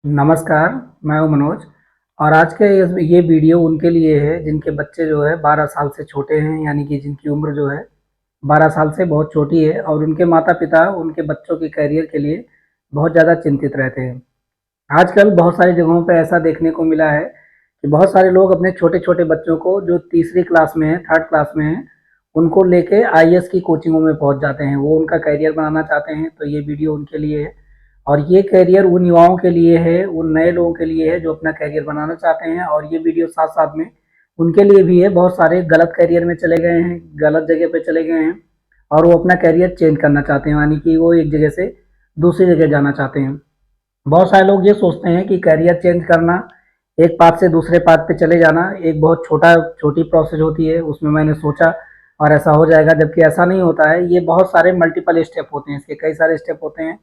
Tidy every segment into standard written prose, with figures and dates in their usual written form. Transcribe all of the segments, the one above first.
नमस्कार, मैं हूँ मनोज। और आज के ये वीडियो उनके लिए है जिनके बच्चे जो है 12 साल से छोटे हैं, यानी कि जिनकी उम्र जो है 12 साल से बहुत छोटी है और उनके माता-पिता उनके बच्चों के करियर के लिए बहुत ज़्यादा चिंतित रहते हैं। आजकल बहुत सारी जगहों पे ऐसा देखने को मिला है कि बहुत सारे लोग अपने छोटे-छोटे बच्चों को जो तीसरी क्लास में है, 3rd क्लास में है, उनको लेके आईएएस की कोचिंगों में पहुँच जाते हैं। वो उनका करियर बनाना चाहते हैं, तो ये वीडियो उनके लिए है। और ये करियर उन युवाओं के लिए है, उन नए लोगों के लिए है जो अपना करियर बनाना चाहते हैं। और ये वीडियो साथ-साथ में उनके लिए भी है, बहुत सारे गलत करियर में चले गए हैं, गलत जगह पे चले गए हैं और वो अपना करियर चेंज करना चाहते हैं, यानी कि वो एक जगह से दूसरी जगह जाना चाहते हैं। बहुत सारे लोग ये सोचते हैं कि करियर चेंज करना, एक पाथ से दूसरे पाथ पे चले जाना एक बहुत छोटी प्रोसेस होती है, उसमें मैंने सोचा और ऐसा हो जाएगा, जबकि ऐसा नहीं होता है। ये बहुत सारे मल्टीपल स्टेप होते हैं, इसके कई सारे स्टेप होते हैं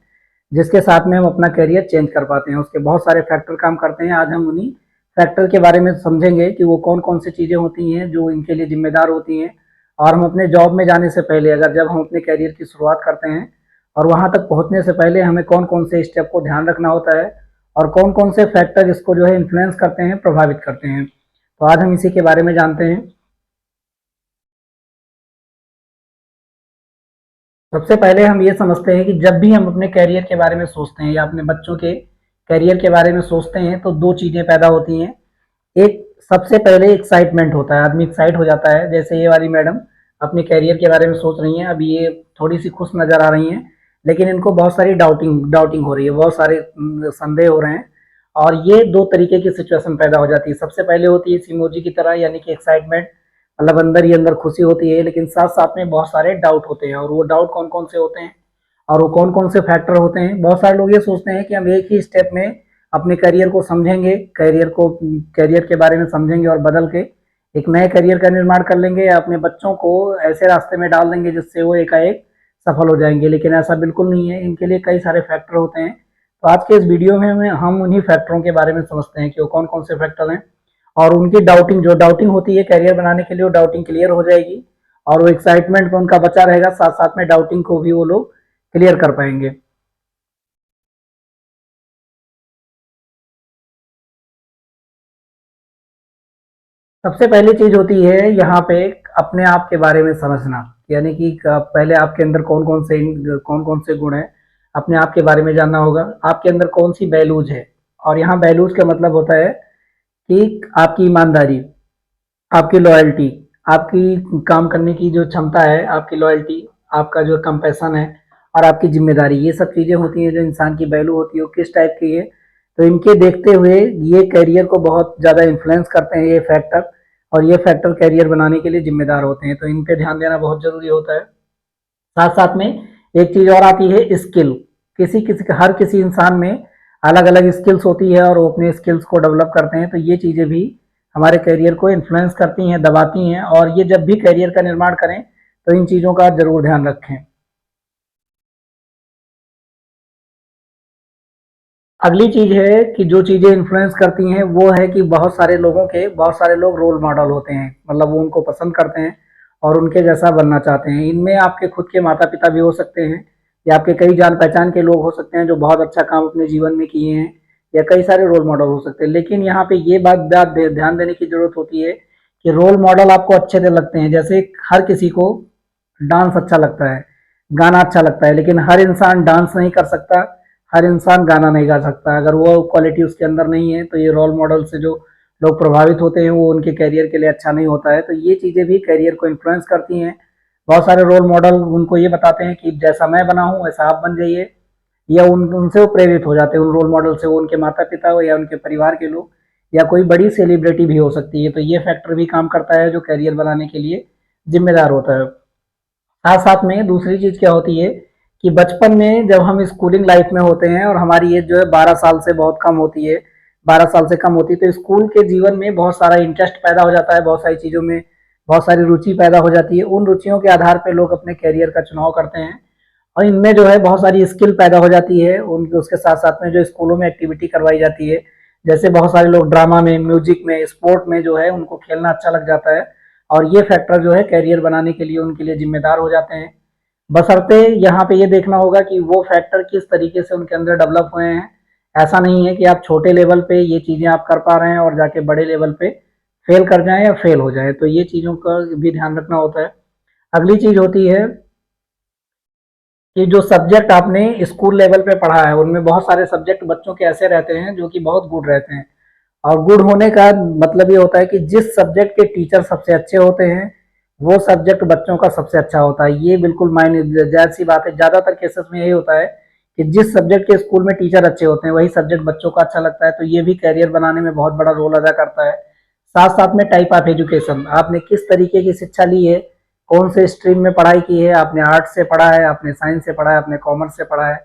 जिसके साथ में हम अपना करियर चेंज कर पाते हैं। उसके बहुत सारे फैक्टर काम करते हैं। आज हम उन्हीं फैक्टर के बारे में समझेंगे कि वो कौन-कौन सी चीज़ें होती हैं जो इनके लिए ज़िम्मेदार होती हैं। और हम अपने जॉब में जाने से पहले, अगर जब हम अपने करियर की शुरुआत करते हैं और वहाँ तक पहुँचने से पहले हमें कौन-कौन से स्टेप को ध्यान रखना होता है और कौन-कौन से फैक्टर इसको जो है इन्फ्लुएंस करते हैं, प्रभावित करते हैं। तो आज हम इसी के बारे में जानते हैं। सबसे पहले हम ये समझते हैं कि जब भी हम अपने करियर के बारे में सोचते हैं या अपने बच्चों के करियर के बारे में सोचते हैं तो दो चीज़ें पैदा होती हैं। एक, सबसे पहले एक्साइटमेंट होता है, आदमी एक्साइट हो जाता है। जैसे ये वाली मैडम अपने करियर के बारे में सोच रही हैं, अभी ये थोड़ी सी खुश नज़र आ रही हैं, लेकिन इनको बहुत सारी डाउटिंग डाउटिंग हो रही है, बहुत सारे संदेह हो रहे हैं। और ये दो तरीके की सिचुएशन पैदा हो जाती है। सबसे पहले होती है इस इमोजी की तरह, यानी कि एक्साइटमेंट, मतलब अंदर ही अंदर खुशी होती है, लेकिन साथ साथ में बहुत सारे डाउट होते हैं। और वो डाउट कौन कौन से होते हैं और वो कौन कौन से फैक्टर होते हैं। बहुत सारे लोग ये सोचते हैं कि हम एक ही स्टेप में अपने करियर को समझेंगे, करियर के बारे में समझेंगे और बदल के एक नए करियर का निर्माण कर लेंगे या अपने बच्चों को ऐसे रास्ते में डाल देंगे जिससे वो एकाएक सफल हो जाएंगे। लेकिन ऐसा बिल्कुल नहीं है, इनके लिए कई सारे फैक्टर होते हैं। तो आज के इस वीडियो में हम उन्हीं फैक्टरों के बारे में समझते हैं कि वो कौन कौन से फैक्टर हैं और उनकी डाउटिंग, जो डाउटिंग होती है करियर बनाने के लिए, वो डाउटिंग क्लियर हो जाएगी और वो एक्साइटमेंट में उनका बचा रहेगा, साथ साथ में डाउटिंग को भी वो लोग क्लियर कर पाएंगे। सबसे पहली चीज होती है यहाँ पे अपने आप के बारे में समझना, यानी कि पहले आपके अंदर कौन कौन से गुण हैं, अपने आप के बारे में जानना होगा। आपके अंदर कौन सी वैल्यूज है, और यहाँ वैल्यूज का मतलब होता है कि आपकी ईमानदारी, आपकी लॉयल्टी, आपकी काम करने की जो क्षमता है, आपकी लॉयल्टी, आपका जो कंपैशन है और आपकी जिम्मेदारी, ये सब चीज़ें होती हैं जो इंसान की वैल्यू होती है, वो किस टाइप की है। तो इनके देखते हुए ये करियर को बहुत ज़्यादा इन्फ्लुएंस करते हैं ये फैक्टर, और ये फैक्टर करियर बनाने के लिए जिम्मेदार होते हैं, तो इन पे ध्यान देना बहुत ज़रूरी होता है। साथ साथ में एक चीज़ और आती है स्किल। किसी किसी हर किसी इंसान में अलग अलग स्किल्स होती है और वो अपने स्किल्स को डेवलप करते हैं, तो ये चीज़ें भी हमारे करियर को इन्फ्लुएंस करती हैं, दबाती हैं। और ये जब भी करियर का निर्माण करें तो इन चीज़ों का जरूर ध्यान रखें। अगली चीज है कि जो चीजें इन्फ्लुएंस करती हैं वो है कि बहुत सारे लोग रोल मॉडल होते हैं, मतलब वो उनको पसंद करते हैं और उनके जैसा बनना चाहते हैं। इनमें आपके खुद के माता पिता भी हो सकते हैं या आपके कई जान पहचान के लोग हो सकते हैं जो बहुत अच्छा काम अपने जीवन में किए हैं, या कई सारे रोल मॉडल हो सकते हैं। लेकिन यहाँ पे ये बात ध्यान देने की जरूरत होती है कि रोल मॉडल आपको अच्छे से लगते हैं। जैसे हर किसी को डांस अच्छा लगता है, गाना अच्छा लगता है, लेकिन हर इंसान डांस नहीं कर सकता, हर इंसान गाना नहीं गा सकता। अगर वो क्वालिटी उसके अंदर नहीं है तो ये रोल मॉडल से जो लोग प्रभावित होते हैं वो उनके करियर के लिए अच्छा नहीं होता है। तो ये चीज़ें भी करियर को इन्फ्लुएंस करती हैं। बहुत सारे रोल मॉडल उनको ये बताते हैं कि जैसा मैं बना हूँ वैसा आप बन जाइए, या उनसे वो प्रेरित हो जाते हैं, उन रोल मॉडल से, वो उनके माता पिता हो या उनके परिवार के लोग या कोई बड़ी सेलिब्रिटी भी हो सकती है। तो ये फैक्टर भी काम करता है जो करियर बनाने के लिए जिम्मेदार होता है। साथ साथ में दूसरी चीज क्या होती है कि बचपन में जब हम स्कूलिंग लाइफ में होते हैं और हमारी एज जो है 12 साल से बहुत कम होती है, 12 साल से कम होती है, तो स्कूल के जीवन में बहुत सारा इंटरेस्ट पैदा हो जाता है, बहुत सारी चीज़ों में बहुत सारी रुचि पैदा हो जाती है। उन रुचियों के आधार पर लोग अपने कैरियर का चुनाव करते हैं और इनमें जो है बहुत सारी स्किल पैदा हो जाती है उनके। उसके साथ साथ में जो स्कूलों में एक्टिविटी करवाई जाती है, जैसे बहुत सारे लोग ड्रामा में, म्यूजिक में, स्पोर्ट में जो है उनको खेलना अच्छा लग जाता है, और ये फैक्टर जो है कैरियर बनाने के लिए उनके लिए जिम्मेदार हो जाते हैं। बशर्ते यहाँ पे ये देखना होगा कि वो फैक्टर किस तरीके से उनके अंदर डेवलप हुए हैं। ऐसा नहीं है कि आप छोटे लेवल पे ये चीज़ें आप कर पा रहे हैं और जाके बड़े लेवल पे फेल कर जाएँ या फेल हो जाएँ, तो ये चीज़ों का भी ध्यान रखना होता है। अगली चीज़ होती है कि जो सब्जेक्ट आपने स्कूल लेवल पे पढ़ा है, उनमें बहुत सारे सब्जेक्ट बच्चों के ऐसे रहते हैं जो कि बहुत गुड रहते हैं। और गुड होने का मतलब ये होता है कि जिस सब्जेक्ट के टीचर सबसे अच्छे होते हैं, वो सब्जेक्ट बच्चों का सबसे अच्छा होता है। ये बिल्कुल मायने जायज़ सी बात है। ज़्यादातर केसेस में यही होता है कि जिस सब्जेक्ट के स्कूल में टीचर अच्छे होते हैं, वही सब्जेक्ट बच्चों को अच्छा लगता है, तो ये भी करियर बनाने में बहुत बड़ा रोल अदा करता है। साथ-साथ में टाइप ऑफ एजुकेशन, आपने किस तरीके की शिक्षा ली है, कौन से स्ट्रीम में पढ़ाई की है, आपने आर्ट्स से पढ़ा है, आपने साइंस से पढ़ा है, आपने कॉमर्स से पढ़ा है,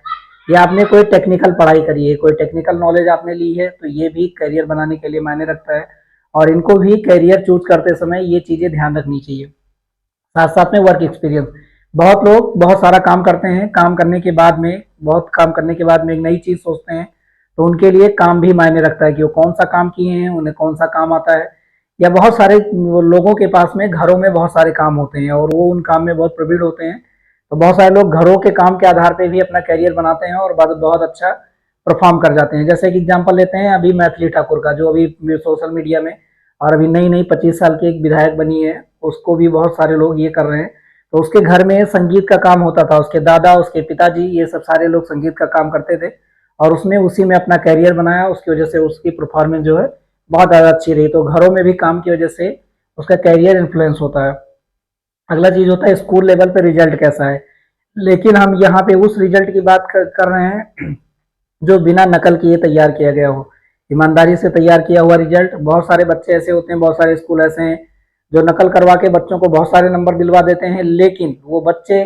या आपने कोई टेक्निकल पढ़ाई करी है, कोई टेक्निकल नॉलेज आपने ली है, तो ये भी करियर बनाने के लिए मायने रखता है। और इनको भी करियर चूज करते समय ये चीज़ें ध्यान रखनी चाहिए। साथ साथ में वर्क एक्सपीरियंस, बहुत लोग बहुत सारा काम करते हैं, काम करने के बाद में बहुत काम करने के बाद में एक नई चीज़ सोचते हैं, तो उनके लिए काम भी मायने रखता है कि वो कौन सा काम किए हैं, उन्हें कौन सा काम आता है। या बहुत सारे लोगों के पास में घरों में बहुत सारे काम होते हैं और वो उन काम में बहुत प्रवीण होते हैं, तो बहुत सारे लोग घरों के काम के आधार पे भी अपना करियर बनाते हैं और बहुत बहुत अच्छा परफॉर्म कर जाते हैं। जैसे कि एग्जांपल लेते हैं अभी मैथिली ठाकुर का, जो अभी सोशल मीडिया में और अभी नई नई 25 साल की एक विधायक बनी है, उसको भी बहुत सारे लोग ये कर रहे हैं। तो उसके घर में संगीत का काम होता था, उसके दादा, उसके पिताजी, ये सब सारे लोग संगीत का काम करते थे और उसने उसी में अपना करियर बनाया। उसकी वजह से उसकी परफॉर्मेंस जो है बहुत ज़्यादा अच्छी रही। तो घरों में भी काम की वजह से उसका करियर इन्फ्लुएंस होता है। अगला चीज़ होता है स्कूल लेवल पे रिजल्ट कैसा है, लेकिन हम यहाँ पे उस रिजल्ट की बात कर रहे हैं जो बिना नकल किए तैयार किया गया हो, ईमानदारी से तैयार किया हुआ रिजल्ट। बहुत सारे बच्चे ऐसे होते हैं, बहुत सारे स्कूल ऐसे हैं जो नकल करवा के बच्चों को बहुत सारे नंबर दिलवा देते हैं, लेकिन वो बच्चे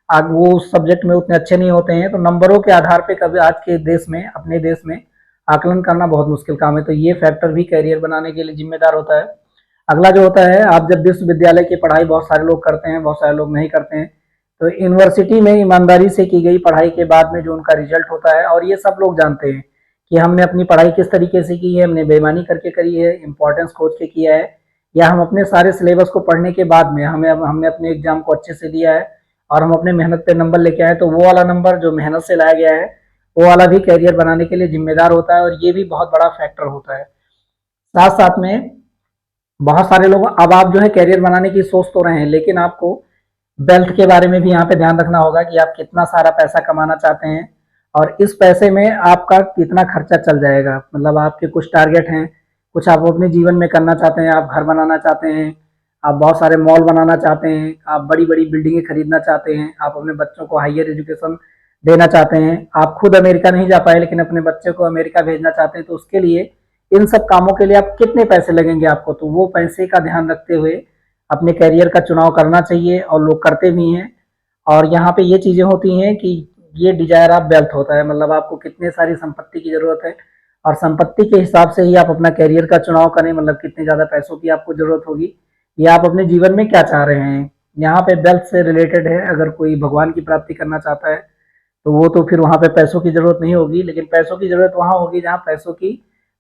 वो उस सब्जेक्ट में उतने अच्छे नहीं होते हैं। तो नंबरों के आधार पे कभी आज के देश में, अपने देश में आकलन करना बहुत मुश्किल काम है, तो ये फैक्टर भी करियर बनाने के लिए जिम्मेदार होता है। अगला जो होता है, आप जब विश्वविद्यालय की पढ़ाई बहुत सारे लोग करते हैं, बहुत सारे लोग नहीं करते हैं, तो यूनिवर्सिटी में ईमानदारी से की गई पढ़ाई के बाद में जो उनका रिजल्ट होता है, और ये सब लोग जानते हैं कि हमने अपनी पढ़ाई किस तरीके से की है, हमने बेईमानी करके करी है, इंपॉर्टेंस खोज के किया है, या हम अपने सारे सिलेबस को पढ़ने के बाद में हमने अपने एग्जाम को अच्छे से दिया है और हम अपने मेहनत पे नंबर लेके आए, तो वो वाला नंबर जो मेहनत से लाया गया है, वो वाला भी करियर बनाने के लिए जिम्मेदार होता है और ये भी बहुत बड़ा फैक्टर होता है। साथ साथ में बहुत सारे लोग, अब आप जो है करियर बनाने की सोच तो रहे हैं, लेकिन आपको वेल्थ के बारे में भी यहाँ पे ध्यान रखना होगा कि आप कितना सारा पैसा कमाना चाहते हैं और इस पैसे में आपका कितना खर्चा चल जाएगा। मतलब आपके कुछ टारगेट हैं, कुछ आप अपने जीवन में करना चाहते हैं, आप घर बनाना चाहते हैं, आप बहुत सारे मॉल बनाना चाहते हैं, आप बड़ी बड़ी बिल्डिंगें खरीदना चाहते हैं, आप अपने बच्चों को हायर एजुकेशन देना चाहते हैं, आप खुद अमेरिका नहीं जा पाए लेकिन अपने बच्चे को अमेरिका भेजना चाहते हैं, तो उसके लिए इन सब कामों के लिए आप कितने पैसे लगेंगे आपको, तो वो पैसे का ध्यान रखते हुए अपने करियर का चुनाव करना चाहिए और लोग करते भी हैं। और यहाँ पे ये चीज़ें होती हैं कि ये डिजायर ऑफ वेल्थ होता है, मतलब आपको कितने सारी संपत्ति की जरूरत है और संपत्ति के हिसाब से ही आप अपना करियर का चुनाव करें, मतलब कितने ज़्यादा पैसों की आपको जरूरत होगी या आप अपने जीवन में क्या चाह रहे हैं। यहाँ पे वेल्थ से रिलेटेड है, अगर कोई भगवान की प्राप्ति करना चाहता है तो वो तो फिर वहाँ पे पैसों की जरूरत नहीं होगी, लेकिन पैसों की जरूरत वहाँ होगी जहाँ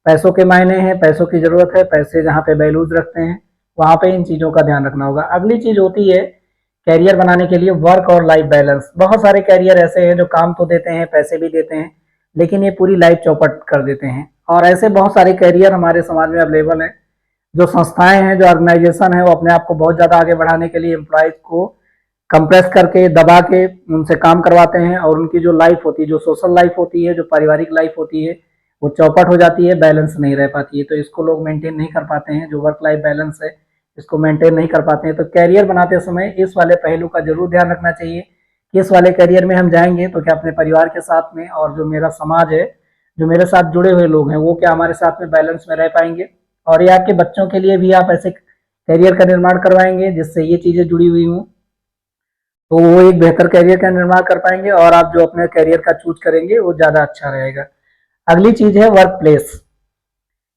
पैसों के मायने हैं, पैसों की जरूरत है, पैसे जहाँ पे वैल्यूज रखते हैं, वहाँ पे इन चीज़ों का ध्यान रखना होगा। अगली चीज़ होती है करियर बनाने के लिए वर्क और लाइफ बैलेंस। बहुत सारे करियर ऐसे हैं जो काम तो देते हैं, पैसे भी देते हैं, लेकिन ये पूरी लाइफ चौपट कर देते हैं। और ऐसे बहुत सारे करियर हमारे समाज में अवेलेबल हैं। जो संस्थाएं हैं, जो ऑर्गेनाइजेशन है, वो अपने आप को बहुत ज़्यादा आगे बढ़ाने के लिए एम्प्लॉयज़ को कंप्रेस करके, दबा के उनसे काम करवाते हैं और उनकी जो लाइफ होती है, जो सोशल लाइफ होती है, जो पारिवारिक लाइफ होती है, वो चौपट हो जाती है, बैलेंस नहीं रह पाती है। तो इसको लोग मेंटेन नहीं कर पाते हैं, जो वर्क लाइफ बैलेंस है इसको मेंटेन नहीं कर पाते हैं। तो कैरियर बनाते समय इस वाले पहलू का जरूर ध्यान रखना चाहिए कि इस वाले करियर में हम जाएंगे तो क्या अपने परिवार के साथ में और जो मेरा समाज है, जो मेरे साथ जुड़े हुए लोग हैं, वो क्या हमारे साथ में बैलेंस में रह पाएंगे। और ये आपके बच्चों के लिए भी आप ऐसे करियर का निर्माण करवाएंगे जिससे ये चीज़ें जुड़ी हुई हों, तो वो एक बेहतर करियर का निर्माण कर पाएंगे और आप जो अपने करियर का चूज करेंगे वो ज़्यादा अच्छा रहेगा। अगली चीज़ है वर्क प्लेस,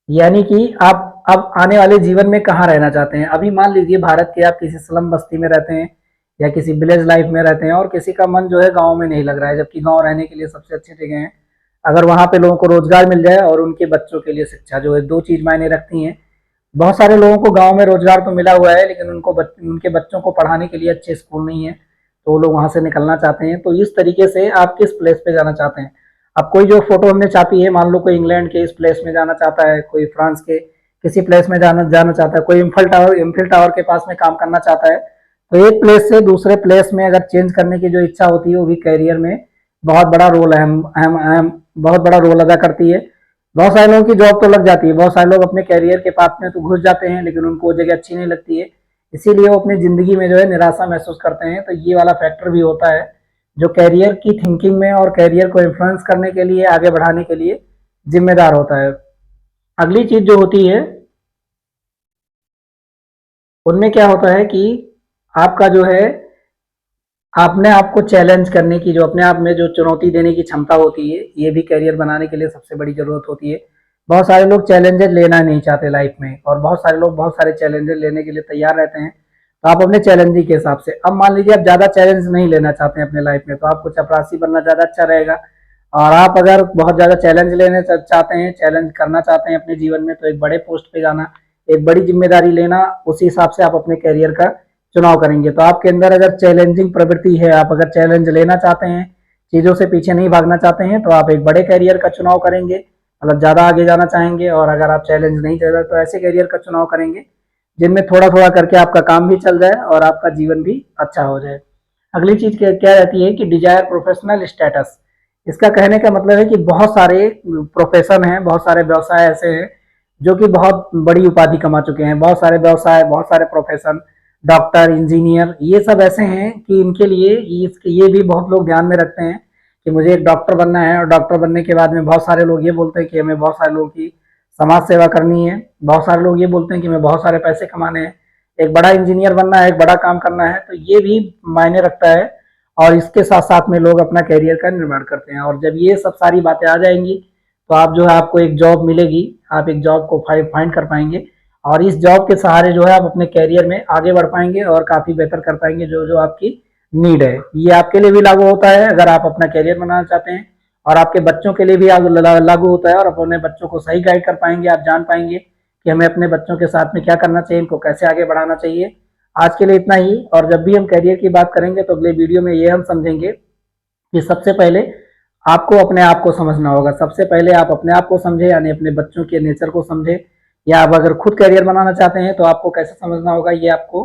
यानी कि आप अब आने वाले जीवन में कहाँ रहना चाहते हैं। अभी मान लीजिए भारत के आप किसी स्लम बस्ती में रहते हैं या किसी विलेज लाइफ में रहते हैं और किसी का मन जो है गाँव में नहीं लग रहा है, जबकि गाँव रहने के लिए सबसे अच्छी जगह है। अगर वहाँ पे लोगों को रोजगार मिल जाए और उनके बच्चों के लिए शिक्षा, जो है दो चीज़ मायने रखती हैं। बहुत सारे लोगों को गाँव में रोजगार तो मिला हुआ है, लेकिन उनके बच्चों को पढ़ाने के लिए अच्छे स्कूल नहीं है, तो वो लोग वहाँ से निकलना चाहते हैं। तो इस तरीके से आप किस प्लेस पे जाना चाहते हैं। अब कोई जो फोटो हमने छापी है, मान लो कोई इंग्लैंड के इस प्लेस में जाना चाहता है, कोई फ्रांस के किसी प्लेस में जाना जाना चाहता है, कोई इम्फिल टावर के पास में काम करना चाहता है, तो एक प्लेस से दूसरे प्लेस में अगर चेंज करने की जो इच्छा होती है वो भी करियर में बहुत बड़ा रोल अहम अहम अहम बहुत बड़ा रोल अदा करती है। बहुत सारे लोगों की जॉब तो लग जाती है, बहुत सारे लोग अपने करियर के पाथ में तो घुस जाते हैं, लेकिन उनको वो जगह अच्छी नहीं लगती है, इसीलिए वो अपनी जिंदगी में जो है निराशा महसूस करते हैं। तो ये वाला फैक्टर भी होता है जो करियर की थिंकिंग में और करियर को इन्फ्लुएंस करने के लिए, आगे बढ़ाने के लिए जिम्मेदार होता है। अगली चीज जो होती है उनमें क्या होता है कि आपका जो है अपने आप को चैलेंज करने की, जो अपने आप में जो चुनौती देने की क्षमता होती है, ये भी करियर बनाने के लिए सबसे बड़ी जरूरत होती है। बहुत सारे लोग चैलेंजेस लेना नहीं चाहते लाइफ में, और बहुत सारे लोग बहुत सारे चैलेंजेस लेने के लिए तैयार रहते हैं। तो आप अपने चैलेंजिंग के हिसाब से, अब मान लीजिए आप ज्यादा चैलेंज नहीं लेना चाहते हैं अपने लाइफ में, तो आपको चपरासी बनना ज्यादा अच्छा रहेगा। और आप अगर बहुत ज्यादा चैलेंज लेने चाहते हैं, चैलेंज करना चाहते हैं अपने जीवन में, तो एक बड़े पोस्ट पे जाना, एक बड़ी जिम्मेदारी लेना, उसी हिसाब से आप अपने करियर का चुनाव करेंगे। तो आपके अंदर अगर चैलेंजिंग प्रवृत्ति है, आप अगर चैलेंज लेना चाहते हैं, चीजों से पीछे नहीं भागना चाहते हैं, तो आप एक बड़े करियर का चुनाव करेंगे, मतलब ज्यादा आगे जाना चाहेंगे। और अगर आप चैलेंज नहीं चाहते तो ऐसे करियर का चुनाव करेंगे जिनमें थोड़ा थोड़ा करके आपका काम भी चल जाए और आपका जीवन भी अच्छा हो जाए। अगली चीज क्या रहती है कि डिजायर प्रोफेशनल स्टेटस। इसका कहने का मतलब है कि बहुत सारे प्रोफेशन हैं, बहुत सारे व्यवसाय ऐसे हैं जो कि बहुत बड़ी उपाधि कमा चुके हैं। बहुत सारे व्यवसाय, बहुत सारे प्रोफेशन, डॉक्टर, इंजीनियर, ये सब ऐसे हैं कि इनके लिए ये भी बहुत लोग ध्यान में रखते हैं कि मुझे एक डॉक्टर बनना है, और डॉक्टर बनने के बाद में बहुत सारे लोग ये बोलते हैं कि हमें बहुत सारे लोगों की समाज सेवा करनी है। बहुत सारे लोग ये बोलते हैं कि हमें बहुत सारे पैसे कमाने हैं, एक बड़ा इंजीनियर बनना है, एक बड़ा काम करना है। तो ये भी मायने रखता है, और इसके साथ साथ में लोग अपना करियर का निर्माण करते हैं। और जब ये सब सारी बातें आ जाएंगी तो आप जो है, आपको एक जॉब मिलेगी, आप एक जॉब को फाइंड कर पाएंगे, और इस जॉब के सहारे जो है आप अपने करियर में आगे बढ़ पाएंगे और काफी बेहतर कर पाएंगे जो जो आपकी नीड है। ये आपके लिए भी लागू होता है अगर आप अपना करियर बनाना चाहते हैं, और आपके बच्चों के लिए भी लागू होता है। और अपने बच्चों को सही गाइड कर पाएंगे, आप जान पाएंगे कि हमें अपने बच्चों के साथ में क्या करना चाहिए, इनको कैसे आगे बढ़ाना चाहिए। आज के लिए इतना ही, और जब भी हम करियर की बात करेंगे तो अगले वीडियो में ये हम समझेंगे कि सबसे पहले आपको अपने आप को समझना होगा। सबसे पहले आप अपने आप को समझे, यानी अपने बच्चों के नेचर को समझे, या आप अगर खुद करियर बनाना चाहते हैं तो आपको कैसे समझना होगा, ये आपको